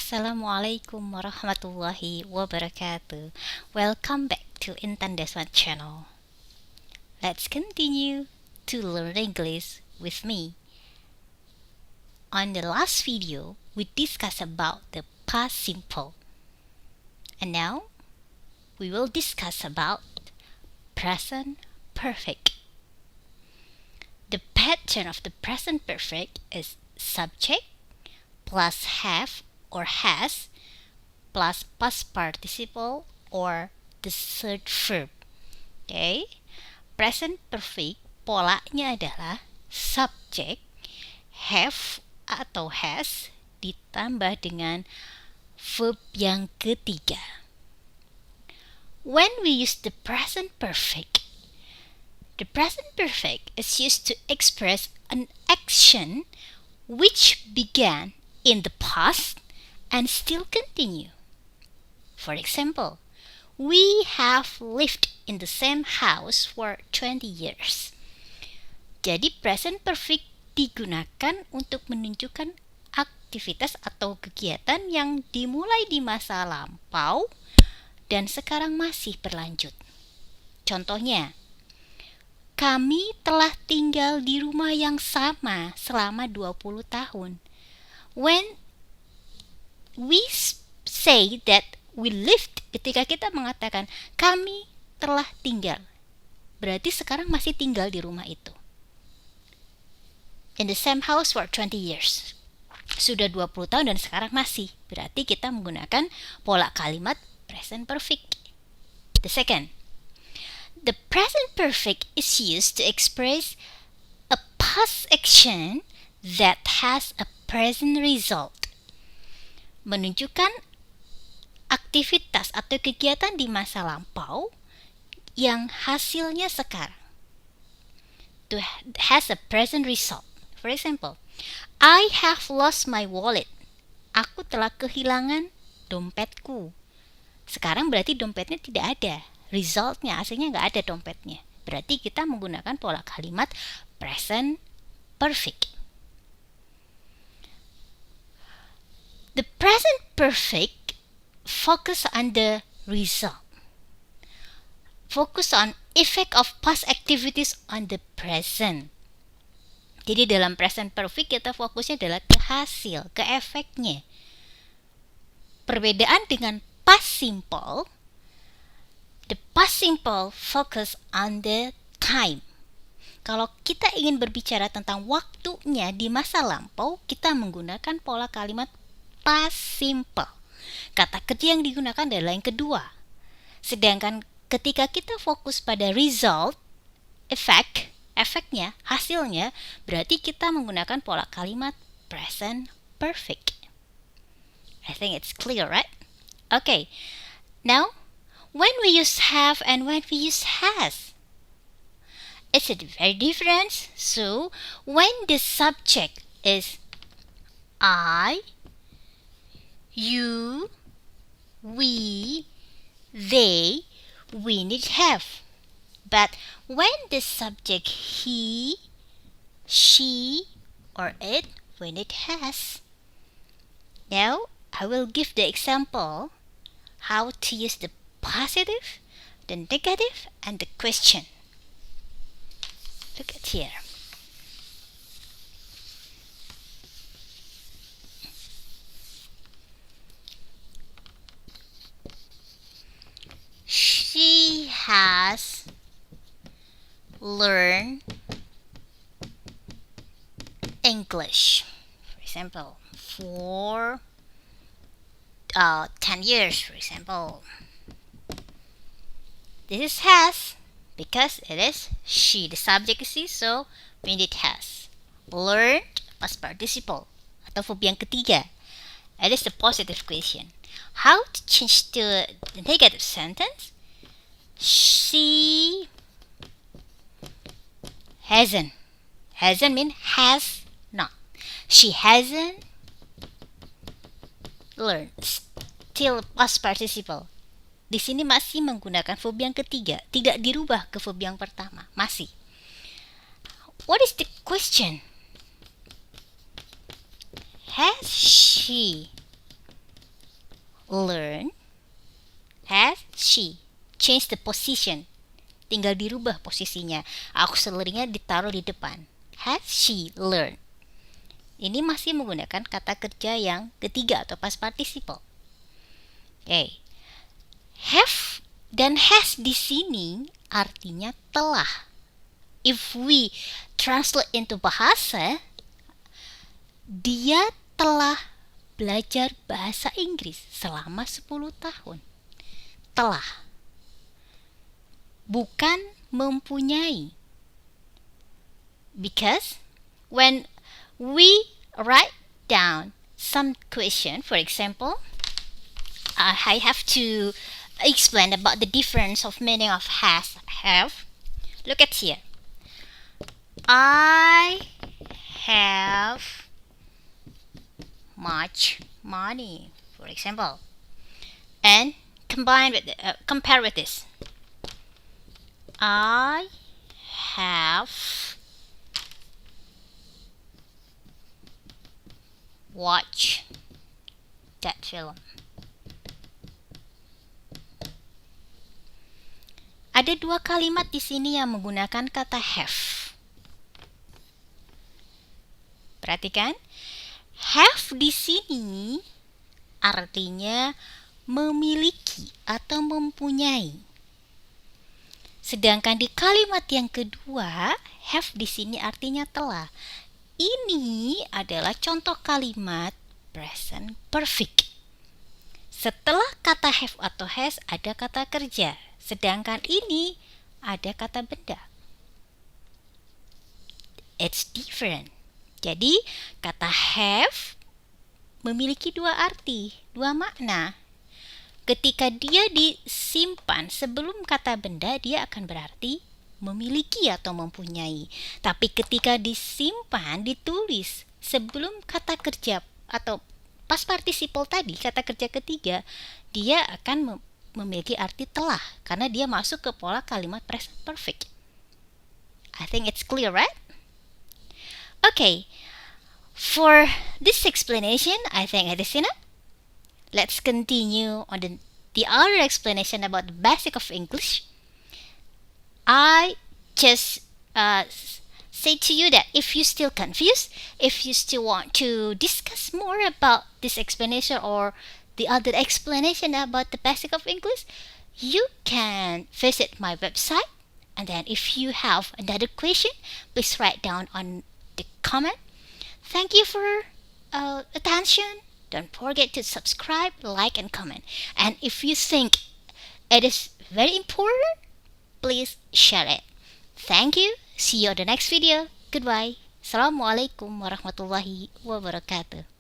Assalamualaikum warahmatullahi wabarakatuh. Welcome back to Intan Deswan channel. Let's continue to learn English with me. On the last video, we discussed about the past simple. And now, we will discuss about present perfect. The pattern of the present perfect is subject plus have or has plus past participle or the third verb. Okay? Present perfect polanya adalah subject have atau has ditambah dengan verb yang ketiga. When we use the present perfect is used to express an action which began in the past and still continue. For example, we have lived in the same house for 20 years. Jadi present perfect digunakan untuk menunjukkan aktivitas atau kegiatan yang dimulai di masa lampau dan sekarang masih berlanjut. Contohnya, kami telah tinggal di rumah yang sama selama 20 tahun. When we say that we lived, ketika kita mengatakan kami telah tinggal, berarti sekarang masih tinggal di rumah itu. In the same house for 20 years. Sudah 20 tahun dan sekarang masih. Berarti kita menggunakan pola kalimat present perfect. The second, the present perfect is used to express a past action that has a present result. Menunjukkan aktivitas atau kegiatan di masa lampau yang hasilnya sekarang. To has a present result. For example, I have lost my wallet. Aku telah kehilangan dompetku. Sekarang berarti dompetnya tidak ada. Resultnya, hasilnya nggak ada dompetnya. Berarti kita menggunakan pola kalimat present perfect. The present perfect focus on the result. Focus on effect of past activities on the present. Jadi dalam present perfect kita fokusnya adalah ke hasil, ke efeknya. Perbedaan dengan past simple, the past simple focus on the time. Kalau kita ingin berbicara tentang waktunya di masa lampau, kita menggunakan pola kalimat past simple. Kata kerja yang digunakan adalah yang kedua. Sedangkan ketika kita fokus pada result, efeknya, hasilnya, berarti kita menggunakan pola kalimat present perfect. I think it's clear, right? Okay. Now, when we use have and when we use has, it's a very different. So, when the subject is I, you, we, they, we need have. But when the subject he, she, or it, we need has. Now, I will give the example how to use the positive, the negative, and the question. Look at here. She has learned English. For example, for 10 years, for example. This is has because it is she. The subject is she, so we need has. Learned past participle atau verb yang ketiga. It is the positive question. How to change to the negative sentence? She hasn't. Hasn't mean has not. She hasn't learned. Still past participle. Di sini masih menggunakan verb yang ketiga, tidak dirubah ke verb yang pertama, masih. What is the question? Has she learned? Has she? Change the position. Tinggal dirubah posisinya. Auxiliary-nya ditaruh di depan. Has she learned? Ini masih menggunakan kata kerja yang ketiga atau past participle. Okay. Have dan has di sini artinya telah. If we translate into bahasa, dia telah belajar bahasa Inggris selama 10 tahun. Telah. Bukan mempunyai. Because when we write down some question, for example, I have to explain about the difference of meaning of has, have. Look at here. I have much money, for example, and compare with this. I have watched that film. Ada dua kalimat di sini yang menggunakan kata have. Perhatikan, have di sini artinya memiliki atau mempunyai. Sedangkan di kalimat yang kedua, have di sini artinya telah. Ini adalah contoh kalimat present perfect. Setelah kata have atau has ada kata kerja, sedangkan ini ada kata benda. It's different. Jadi, kata have memiliki dua arti, dua makna. Ketika dia disimpan sebelum kata benda, dia akan berarti memiliki atau mempunyai. Tapi ketika disimpan, ditulis sebelum kata kerja atau past participle tadi, kata kerja ketiga, dia akan memiliki arti telah karena dia masuk ke pola kalimat present perfect. I think it's clear, right? Okay, for this explanation, I think it is enough. Let's continue on the other explanation about the basic of English. I just say to you that if you're still confused, if you still want to discuss more about this explanation or the other explanation about the basic of English, you can visit my website. And then if you have another question, please write down on the comment. Thank you for attention. Don't forget to subscribe, like, and comment. And if you think it is very important, please share it. Thank you. See you on the next video. Goodbye. Assalamualaikum warahmatullahi wabarakatuh.